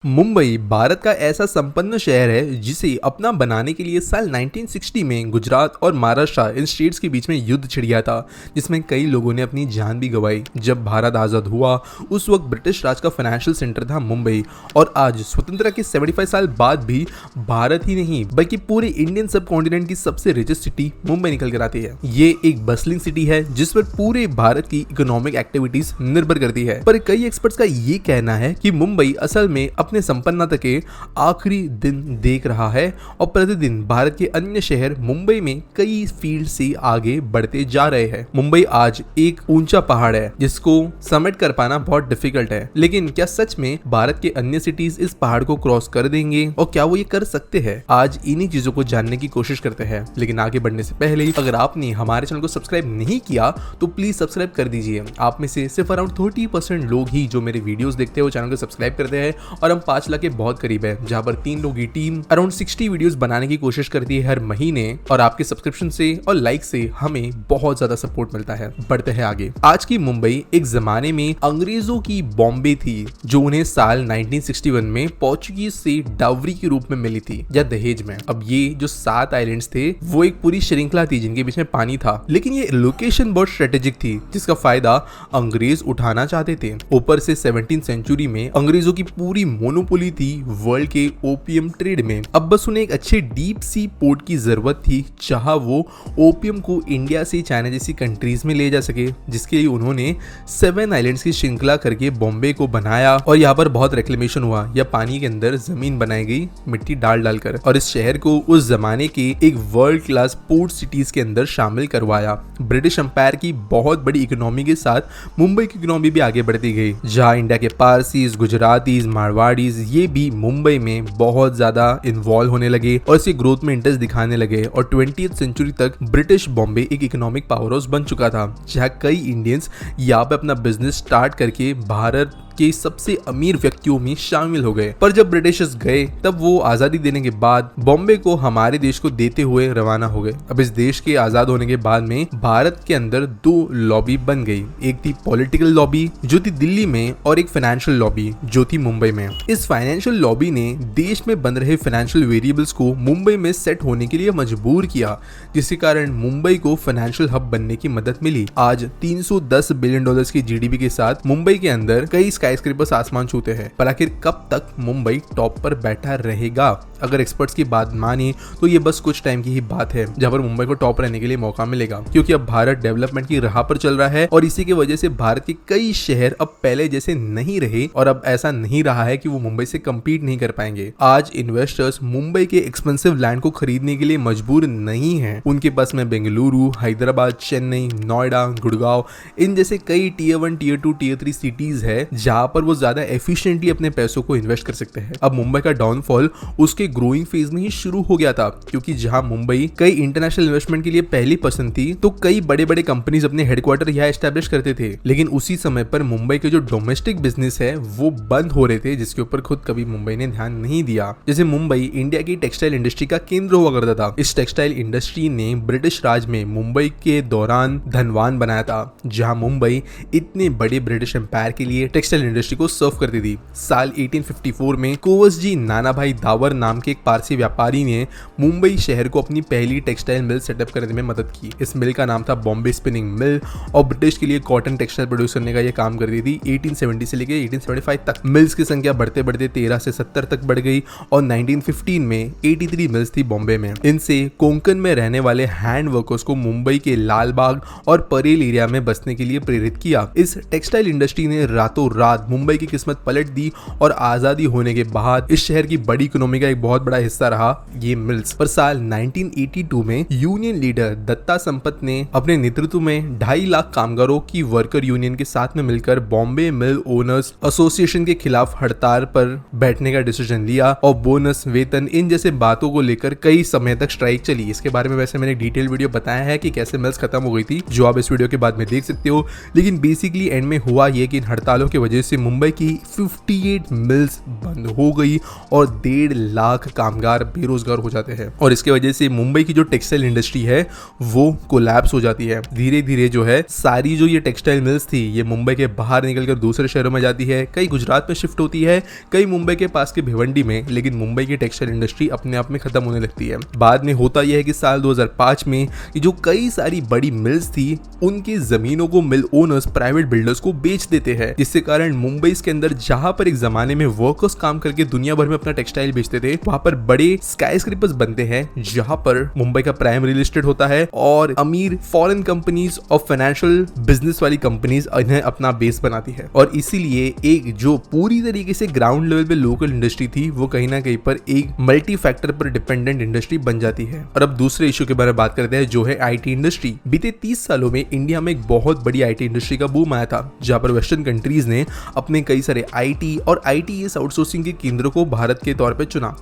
मुंबई भारत का ऐसा संपन्न शहर है जिसे अपना बनाने के लिए साल 1960 में गुजरात और महाराष्ट्र इन स्टेट्स के बीच में युद्ध छिड़ गया था, जिसमें कई लोगों ने अपनी जान भी गंवाई। जब भारत आज़ाद हुआ उस वक्त ब्रिटिश राज का फाइनेंशियल सेंटर था मुंबई, और आज स्वतंत्रता के 75 साल बाद भी भारत ही नहीं बल्कि पूरे इंडियन सब कॉन्टिनेंट की सबसे रिचेस्ट सिटी मुंबई निकल कर आती है। ये एक बस्लिंग सिटी है जिस पर पूरे भारत की इकोनॉमिक एक्टिविटीज निर्भर करती है। पर कई एक्सपर्ट्स का ये कहना है कि मुंबई असल में अपने संपन्नता के आखिरी दिन देख रहा है और प्रतिदिन भारत के अन्य शहर मुंबई में कई फील्ड से आगे बढ़ते जा रहे हैं। मुंबई आज एक ऊंचा पहाड़ है जिसको समिट कर पाना बहुत डिफिकल्ट है, लेकिन क्या सच में भारत के अन्य सिटीज इस पहाड़ को क्रॉस कर देंगे और क्या वो ये कर सकते हैं? आज इन्हीं चीजों को जानने की कोशिश करते हैं। लेकिन आगे बढ़ने से पहले अगर आपने हमारे चैनल को सब्सक्राइब नहीं किया तो प्लीज सब्सक्राइब कर दीजिए। आप में से सिर्फ अराउंड 30% लोग ही जो मेरे वीडियोस देखते हैं वो चैनल को सब्सक्राइब करते हैं, और हम 5 लाख के बहुत करीब है, जहां पर 3 लोगों की टीम अराउंड 60 वीडियोस बनाने की कोशिश करती है हर महीने, और आपके सब्सक्रिप्शन से और लाइक से हमें बहुत ज्यादा सपोर्ट मिलता है। बढ़ते हैं आगे। आज की मुंबई एक जमाने में अंग्रेजों की बॉम्बे थी, जो उन्हें साल 1961 में पोर्चुगीज से डावरी के रूप में मिली थी या दहेज में। अब ये जो 7 आइलैंड्स थे वो एक पूरी श्रृंखला थी जिनके बीच में पानी था, लेकिन ये लोकेशन बहुत स्ट्रेटेजिक थी जिसका फायदा अंग्रेज उठाना चाहते थे। ऊपर से 17वीं सेंचुरी में अंग्रेजों की पूरी मोनोपोली थी वर्ल्ड के ओपियम ट्रेड में। अब बस उन्हें एक अच्छे डीप सी पोर्ट की जरूरत थी जहां वो ओपियम को इंडिया से चाइना जैसी कंट्रीज में ले जा सके, जिसके लिए उन्होंने 7 आइलैंड्स की श्रृंखला करके बॉम्बे को बनाया। और यहाँ पर बहुत रिक्लेमेशन हुआ, या पानी के अंदर जमीन बनाई गई मिट्टी डाल डालकर, और इस शहर को उस जमाने के एक वर्ल्ड क्लास पोर्ट सिटीज के अंदर शामिल करवाया। ब्रिटिश एम्पायर की बहुत बड़ी इकोनॉमी के साथ मुंबई की इकोनॉमी भी आगे बढ़ती गई, जहाँ इंडिया के पारसीज, गुजरातीज, मारवाड़ीज ये भी मुंबई में बहुत ज्यादा इन्वॉल्व होने लगे और इसकी ग्रोथ में इंटरेस्ट दिखाने लगे। और 20वीं सेंचुरी तक ब्रिटिश बॉम्बे एक इकोनॉमिक पावर हाउस बन चुका था, जहाँ कई इंडियंस यहाँ पे अपना बिजनेस स्टार्ट करके भारत के सबसे अमीर व्यक्तियों में शामिल हो गए। पर जब ब्रिटिशर्स गए तब वो आजादी देने के बाद बॉम्बे को हमारे देश को देते हुए रवाना हो गए। अब इस देश के आजाद होने के बाद में भारत के अंदर 2 लॉबी बन गई। एक थी पॉलिटिकल लॉबी जो थी दिल्ली में, और एक फाइनेंशियल लॉबी जो थी मुंबई में। इस फाइनेंशियल लॉबी ने देश में बन रहे फाइनेंशियल वेरिएबल्स को मुंबई में सेट होने के लिए मजबूर किया, जिसके कारण मुंबई को फाइनेंशियल हब बनने की मदद मिली। आज $310 बिलियन की जीडीपी के साथ मुंबई के अंदर कई स्काईस्क्रेपर्स आसमान छूते हैं। पर आखिर कब तक मुंबई टॉप पर बैठा रहेगा? अगर एक्सपर्ट्स की बात माने तो ये बस कुछ टाइम की ही बात है जहां पर मुंबई को टॉप रहने के लिए मौका मिलेगा, क्योंकि अब भारत डेवलपमेंट की राह पर चल रहा है, और इसी की वजह से भारत के कई शहर अब पहले जैसे नहीं रहे, और अब ऐसा नहीं रहा है कि वो मुंबई से कम्पीट नहीं कर पाएंगे। आज इन्वेस्टर्स मुंबई के एक्सपेंसिव लैंड को खरीदने के लिए मजबूर नहीं है। उनके पास में बेंगलुरु, हैदराबाद, चेन्नई, नोएडा, गुड़गांव इन जैसे कई टियर 1, टियर 2, टियर 3 सिटीज है जहां पर वो ज्यादा एफिशिएंटली अपने पैसों को इन्वेस्ट कर सकते हैं। अब मुंबई का डाउनफॉल उसके ग्रोइंग फेज में ही शुरू हो गया था, क्योंकि जहां मुंबई कई इंटरनेशनल इन्वेस्टमेंट के लिए पहली पसंद थी, तो कई बड़े बड़े कंपनीज अपने हेडक्वार्टर यहाँ एस्टैब्लिश करते थे। लेकिन उसी समय पर मुंबई के जो डोमेस्टिक बिजनेस है वो बंद हो रहे थे, जिसके ऊपर खुद कभी मुंबई ने ध्यान नहीं दिया। जैसे मुंबई इंडिया की टेक्सटाइल इंडस्ट्री का केंद्र हुआ करता था। इस टेक्सटाइल इंडस्ट्री ने ब्रिटिश राज में मुंबई के दौरान धनवान बनाया था, जहां मुंबई इतने बड़े ब्रिटिश एम्पायर के लिए टेक्सटाइल इंडस्ट्री को सर्व करती थी। साल 1854 में कुंवर जी नानाभाई दावर नाम के एक पारसी व्यापारी ने मुंबई शहर को अपनी पहली टेक्सटाइल मिल सेटअप करने में मदद की। इस मिल का नाम था बॉम्बे स्पिनिंग मिल, और ब्रिटिश के लिए कॉटन टेक्सटाइल प्रोड्यूस करने का यह काम करती थी। 1870 से लेकर 1875 तक मिल्स की संख्या बढ़ते बढ़ते 13 से 70 तक बढ़ गई, और 1915 में 83 मिल्स थी बॉम्बे में। इनसे कोंकण में रहने वाले हैंड वर्कर्स को मुंबई के लालबाग और परेल एरिया में बसने के लिए प्रेरित किया। इस टेक्सटाइल इंडस्ट्री ने रातों रात मुंबई की किस्मत पलट दी, और आजादी होने के बाद इस शहर की बड़ी इकोनॉमी का एक बहुत बड़ा हिस्सा रहा ये मिल्स। पर साल 1982 में यूनियन लीडर दत्ता संपत ने अपने नेतृत्व में 2.5 लाख कामगारों की वर्कर यूनियन के साथ में मिलकर बॉम्बे मिल ओनर्स एसोसिएशन के खिलाफ हड़ताल पर बैठने का डिसीजन लिया, और बोनस, वेतन इन जैसे बातों को लेकर कई समय तक स्ट्राइक चली। इसके बारे में वैसे मैंने डिटेल वीडियो बताया है कि कैसे मिल्स खत्म हो गई थी, जो आप इस वीडियो के बाद में देख सकते हो। लेकिन बेसिकली एंड में हुआ ये कि इन हड़तालों की वजह से मुंबई की 58 मिल्स बंद हो गई और 1.5 लाख लाख कामगार बेरोजगार हो जाते हैं और इसके वजह से मुंबई की जो टेक्सटाइल इंडस्ट्री है वो कोलैप्स हो जाती है। धीरे धीरे जो है सारी जो ये टेक्सटाइल मिल्स थी ये मुंबई के बाहर निकलकर दूसरे शहरों में जाती है, कई गुजरात में शिफ्ट होती है, कई मुंबई के पास के भिवंडी में, लेकिन मुंबई की टेक्सटाइल इंडस्ट्री अपने आप में खत्म होने लगती है। बाद में होता यह है कि साल 2005 में ये जो कई सारी बड़ी मिल्स थी उनकी जमीनों को मिल ओनर्स प्राइवेट बिल्डर्स को बेच देते हैं, जिसके कारण मुंबई के अंदर जहां पर एक जमाने में वर्कर्स काम करके दुनिया भर में अपना टेक्सटाइल बेचते थे वहां पर बड़े स्काईस्क्रेपर्स बनते हैं जहां पर मुंबई का प्राइम रियल एस्टेट होता है और अमीर फॉरेन कंपनीज और फाइनेंशियल बिजनेस वाली कंपनीज इन्हें अपना बेस बनाती है। और इसीलिए एक जो पूरी तरीके से ग्राउंड लेवल पे लोकल इंडस्ट्री थी वो कहीं ना कहीं पर एक मल्टी फैक्टर पर डिपेंडेंट इंडस्ट्री बन जाती है। और अब दूसरे इशू के बारे में बात करते हैं जो है आईटी इंडस्ट्री। बीते 30 सालों में इंडिया में एक बहुत बड़ी आईटी इंडस्ट्री का बूम आया था जहां पर वेस्टर्न कंट्रीज ने अपने कई सारे आईटी और आईटीएस आउटसोर्सिंग के केंद्रों को भारत के तौर पर चुना।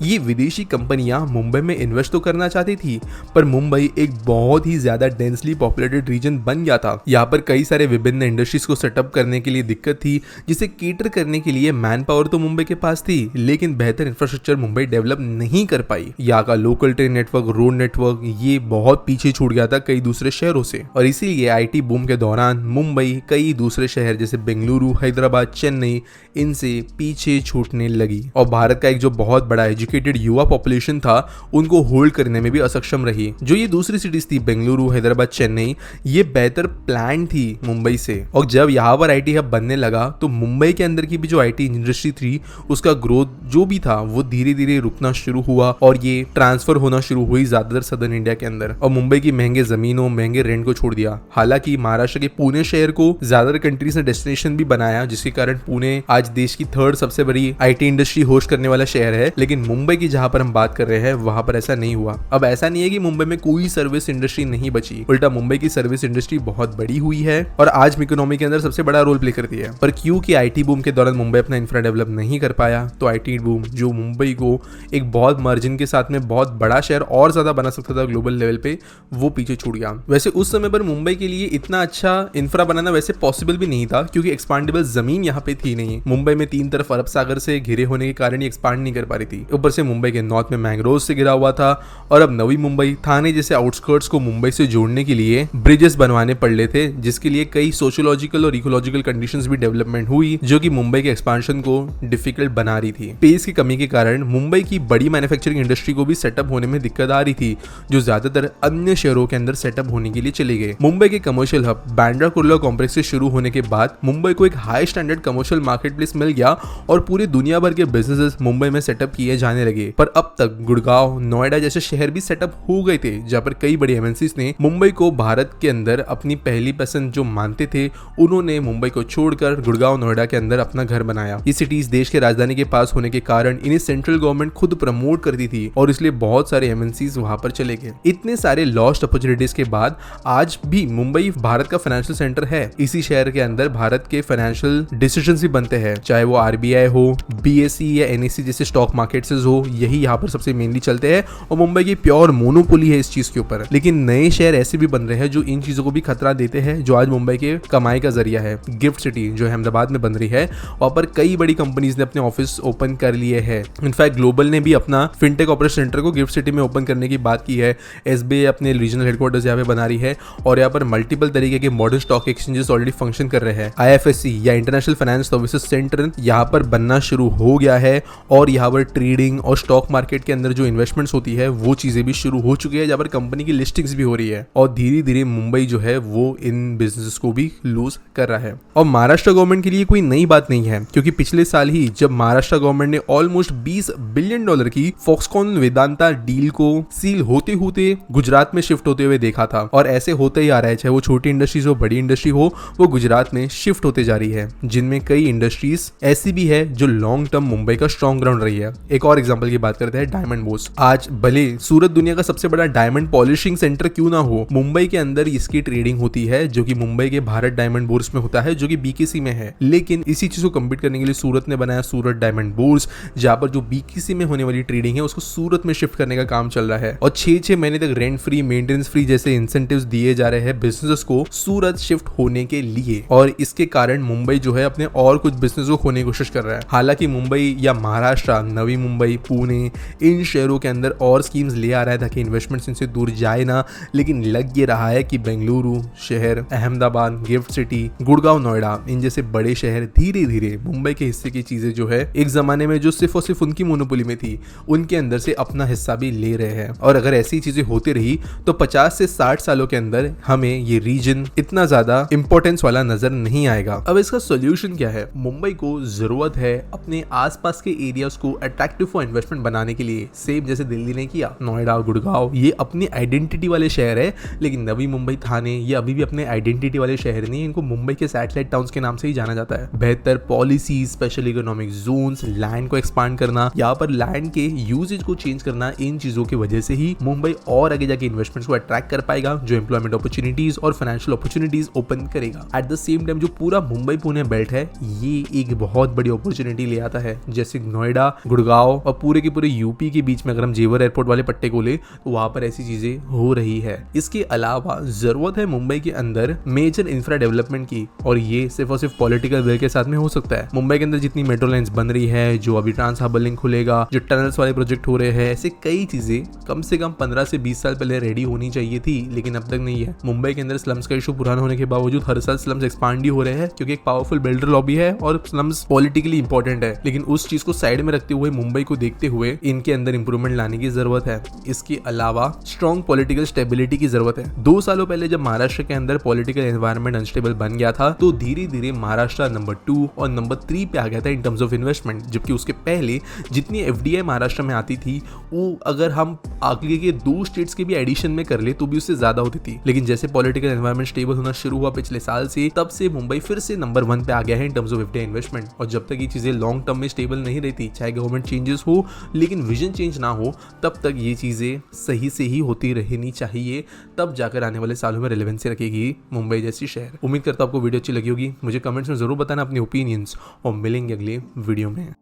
ये विदेशी कंपनियां मुंबई में इन्वेस्ट तो करना चाहती थी पर मुंबई एक बहुत ही ज्यादा डेंसली पॉपुलेटेड रीजन बन गया था। यहाँ पर कई सारे विभिन्न इंडस्ट्रीज को सेटअप करने के लिए दिक्कत थी, जिसे केटर करने के लिए मैन पावर तो मुंबई के पास थी लेकिन बेहतर इंफ्रास्ट्रक्चर मुंबई डेवलप नहीं कर पाई। यहाँ का local train network, road network ये बहुत पीछे छूट गया था कई दूसरे शहरों से और इसीलिए आईटी बूम के दौरान मुंबई कई दूसरे शहर जैसे बेंगलुरु, हैदराबाद, चेन्नई इनसे पीछे छूटने लगी और भारत का एक जो बहुत बड़ा एजुकेटेड युवा पॉपुलेशन था उनको होल्ड करने में भी असक्षम रही। जो ये दूसरी सिटीज थी बेंगलुरु, हैदराबाद, चेन्नई ये बेहतर प्लान थी मुंबई से और जब यहाँ पर आईटी हब बनने लगा तो मुंबई के अंदर की भी जो आईटी इंडस्ट्री थी उसका ग्रोथ जो भी था वो धीरे धीरे रुकना शुरू हुआ और ये ट्रांसफर होना शुरू हुई ज्यादातर सदर्न इंडिया के अंदर और मुंबई की महंगे जमीनों, महंगे रेंट को छोड़ दिया। हालांकि महाराष्ट्र के पुणे शहर को ज्यादातर कंट्रीज ने डेस्टिनेशन भी बनाया जिसके कारण पुणे आज देश की 3rd सबसे बड़ी आईटी इंडस्ट्री होस्ट करने वाला शहर है, लेकिन मुंबई की जहां पर हम बात कर रहे हैं वहां पर ऐसा नहीं हुआ। अब ऐसा नहीं है कि मुंबई में कोई सर्विस इंडस्ट्री नहीं बची, उल्टा मुंबई की सर्विस इंडस्ट्री बहुत बड़ी हुई है और आज इकोनॉमी के अंदर सबसे बड़ा रोल प्ले करती है। पर क्योंकि आईटी बूम के दौरान मुंबई अपना इंफ्रा डेवलप नहीं कर पाया तो आईटी बूम जो मुंबई को एक बहुत मार्जिन के साथ में बहुत बड़ा शहर और ज्यादा बना सकता था ग्लोबल लेवल पे वो पीछे छूट गया। वैसे उस समय पर मुंबई के लिए इतना अच्छा इंफ्रा बनाना वैसे पॉसिबल भी नहीं था क्योंकि एक्सपांडेबल जमीन यहाँ पे थी नहीं। मुंबई में 3 तरफ अरब सागर से घिरे होने के कारण ये एक्सपांड नहीं कर पा रही थी। ऊपर से मुंबई के नॉर्थ में मैंग्रोव से घिरा हुआ था और अब नवी मुंबई, थाने जैसे आउटस्कर्ट्स को मुंबई से जोड़ने के लिए ब्रिजेस बनवाने पड़ रहे थे जिसके लिए कई सोशियोलॉजिकल और इकोलॉजिकल कंडीशंस भी डेवलपमेंट हुई जो कि मुंबई के एक्सपांशन को डिफिकल्ट बना रही थी। स्पेस की कमी के कारण मुंबई की बड़ी मैन्युफैक्चरिंग इंडस्ट्री को भी सेटअप होने में दिक्कत आ रही थी जो ज्यादातर अन्य शहरों के अंदर सेटअप होने के लिए चले गए। मुंबई के commercial hub Bandra Kurla complex से शुरू होने के बाद मुंबई को एक high standard commercial market place मिल गया और पूरे दुनिया भर के बिजनेसेस मुंबई में सेटअप किए जाने लगे। पर अब तक गुड़गांव, नोएडा जैसे शहर भी सेटअप हो गए थे जहां पर कई बड़ी एमएनसीज ने मुंबई को भारत के अंदर अपनी पहली पसंद जो मानते थे उन्होंने मुंबई को छोड़कर गुड़गांव, नोएडा के अंदर अपना घर बनाया। ये सिटीज देश के राजधानी के पास होने के कारण इन्हें सेंट्रल गवर्नमेंट खुद प्रमोट करती थी और इसलिए बहुत सारे एमएनसीज वहां पर चले गए। इतने सारे लॉस्ट अपॉर्चुनिटीज के बाद आज भी मुंबई भारत का फाइनेंशियल सेंटर है। इसी शहर के अंदर भारत के फाइनेंशियल डिसीजंस भी बनते हैं, चाहे वो आरबीआई हो, बीएसई या एनएससी जैसे स्टॉक मार्केट्स हो, यही यहाँ पर सबसे मेनली चलते हैं और मुंबई की प्योर मोनोपोली है इस चीज के ऊपर। लेकिन नए शहर ऐसे भी बन रहे हैं जो इन चीजों को भी खतरा देते हैं जो आज मुंबई के कमाई का जरिया है। गिफ्ट सिटी जो अहमदाबाद में बन रही है वहां पर कई बड़ी कंपनीज ने अपने ऑफिस ओपन कर लिए हैं। इनफैक्ट ग्लोबल ने भी अपना फिनटेक ऑपरेशन सेंटर को गिफ्ट सिटी में ओपन करने की बात की है। एसबीआई अपने रीजनल हेडक्वार्टर्स यहाँ पे बना रही है और यहाँ पर मल्टीपल तरीके के modern stock exchanges already function कर रहे हैं। आईएफएससी या इंटरनेशनल फाइनेंस सर्विसेज सेंटर यहाँ पर बनना शुरू हो गया है और यहाँ पर ट्रेडिंग और स्टॉक मार्केट के अंदर जो इन्वेस्टमेंट्स होती है वो चीजें भी शुरू हो चुकी है जहाँ पर कंपनी की लिस्टिंग्स भी हो रही है और धीरे धीरे मुंबई जो है वो इन बिजनेस को भी लूज कर रहा है। और महाराष्ट्र गवर्नमेंट के लिए कोई नई बात नहीं है क्योंकि पिछले साल ही जब महाराष्ट्र गवर्नमेंट ने ऑलमोस्ट $20 बिलियन की फॉक्सकॉन वेदांता डील को सील होते होते गुजरात में शिफ्ट होते हुए देखा था और ऐसे होते ही आ रहा है, चाहे वो छोटी इंडस्ट्रीज हो, बड़ी इंडस्ट्री हो, वो गुजरात में शिफ्ट होते जा रही है जिनमें कई इंडस्ट्रीज ऐसी भी है जो लॉन्ग टर्म मुंबई का स्ट्रॉन्ग ग्राउंड रही है। एक और एग्जांपल की बात करते हैं डायमंड बोर्स। आज भले सूरत दुनिया का सबसे बड़ा डायमंड पॉलिशिंग सेंटर क्यों ना हो, मुंबई के अंदर इसकी ट्रेडिंग होती है जो कि मुंबई के भारत डायमंड बोर्स में होता है जो कि बीकेसी में है। लेकिन इसी चीज को कम्पीट करने के लिए सूरत ने बनाया सूरत डायमंड बोर्स जहां पर जो बीकेसी में होने वाली ट्रेडिंग है उसको सूरत में शिफ्ट करने का काम चल रहा है और 6 महीने तक रेंट फ्री, मेंटेनेंस फ्री जैसे इंसेंटिव्स दिए जा रहे हैं बिजनेस को सूरत शिफ्ट होने के लिए और इसके कारण मुंबई जो है अपने और कुछ बिजनेस को खोने की कोशिश कर रहा है। हालांकि मुंबई या महाराष्ट्र, नवी मुंबई, पुणे, इन शहरों के अंदर और स्कीम्स ले आ रहा है ताकि इन्वेस्टमेंट्स इनसे दूर जाए ना, लेकिन लग ये रहा है कि बेंगलुरु शहर, अहमदाबाद, गिफ्ट सिटी, गुड़गांव, नोएडा, इन जैसे बड़े शहर धीरे धीरे मुंबई के हिस्से की चीजें जो है एक जमाने में जो सिर्फ और सिर्फ उनकी मोनोपोली में थी, उनके अंदर से अपना हिस्सा भी ले रहे हैं। और अगर ऐसी चीजें होती रही तो 50 से 60 सालों के अंदर हमें ये रीजन इतना ज्यादा इंपॉर्टेंस वाला नजर नहीं आएगा। अब इसका सोल्यूशन क्या है? मुंबई को जरूरत है अपने आसपास के एरियाज को अट्रैक्टिव फॉर इन्वेस्टमेंट बनाने के लिए, सेम जैसे दिल्ली ने किया। नोएडा, गुड़गांव ये अपनी आइडेंटिटी वाले शहर है, लेकिन नवी मुंबई, थाने ये अभी भी अपने आइडेंटिटी वाले शहर नहीं, इनको मुंबई के सैटेलाइट टाउन्स के नाम से ही जाना जाता है। बेहतर policy, special economic zones, land को एक्सपांड करना, यहाँ पर लैंड के यूजेज को चेंज करना, इन चीजों की वजह से ही मुंबई और आगे जाके इन्वेस्टमेंट्स को अट्रैक्ट कर पाएगा, जो एम्प्लॉयमेंट अपॉर्चुनिटीज और फाइनेंशियल अपॉर्चुनिटीज ओपन करेगा। एट द सेम टाइम जो पूरा मुंबई पुणे बेल्ट है, ये एक बहुत बड़ी अपॉर्चुनिटी ले आता है। जैसे नोएडा, गुड़गांव और पूरे के पूरे यूपी के बीच में अगर हम जेवर एयरपोर्ट वाले पट्टे को ले तो वहां पर ऐसी चीजें हो रही है। इसके अलावा जरूरत है मुंबई के अंदर मेजर इंफ्रा डेवलपमेंट की, और ये सिर्फ और सिर्फ पॉलिटिकल विल के साथ में हो सकता है। मुंबई के अंदर जितनी मेट्रो लाइंस बन रही है, जो अभी ट्रांस हार्बर लिंक खुलेगा, जो टनल्स वाले प्रोजेक्ट हो रहे हैं, ऐसे कई चीजें कम से कम 15 से 20 साल पहले रेडी होनी चाहिए थी, लेकिन अब तक नहीं है। मुंबई के अंदर स्लम्स का इशू पुराना होने के बावजूद हर साल स्लम्स एक्सपांड ही हो रहे हैं, क्योंकि एक पावरफुल बिल्डर लॉबी है और स्लम्स पॉलिटिकली इंपॉर्टेंट है। लेकिन उस चीज को साइड में रखते हुए, मुंबई को देखते हुए इनके अंदर इंप्रूवमेंट लाने की जरूरत है। इसके अलावा स्ट्रॉन्ग पॉलिटिकल स्टेबिलिटी की जरूरत है। 2 सालों पहले जब महाराष्ट्र के अंदर पॉलिटिकल एनवायरनमेंट अनस्टेबल बन गया था, तो धीरे धीरे महाराष्ट्र नंबर 2 और नंबर 3 पे आ गया था इन टर्म्स ऑफ इन्वेस्टमेंट, जबकि उसके पहले जितनी एफडीआई महाराष्ट्र में आती थी, वो अगर हम आगे के 2 स्टेट्स के भी एडिशन में कर ले तो भी उससे ज्यादा होती थी। लेकिन जैसे पॉलिटिकल एनवायरनमेंट स्टेबल होना शुरू हुआ पिछले साल से, तब से मुंबई फिर से नंबर 1 पे आ गया है in terms of FDI investment. और जब तक ये चीजें लॉन्ग टर्म में स्टेबल नहीं रहती, चाहे गवर्नमेंट चेंजेस हो लेकिन विजन चेंज ना हो, तब तक ये चीजें सही से ही होती रहनी चाहिए। तब जाकर आने वाले सालों में रिलेवेंसी रखेगी मुंबई जैसी शहर। उम्मीद करता हूं आपको वीडियो अच्छी लगी होगी। मुझे कमेंट्स में जरूर बताना अपनी ओपिनियंस, और मिलेंगे अगले वीडियो में।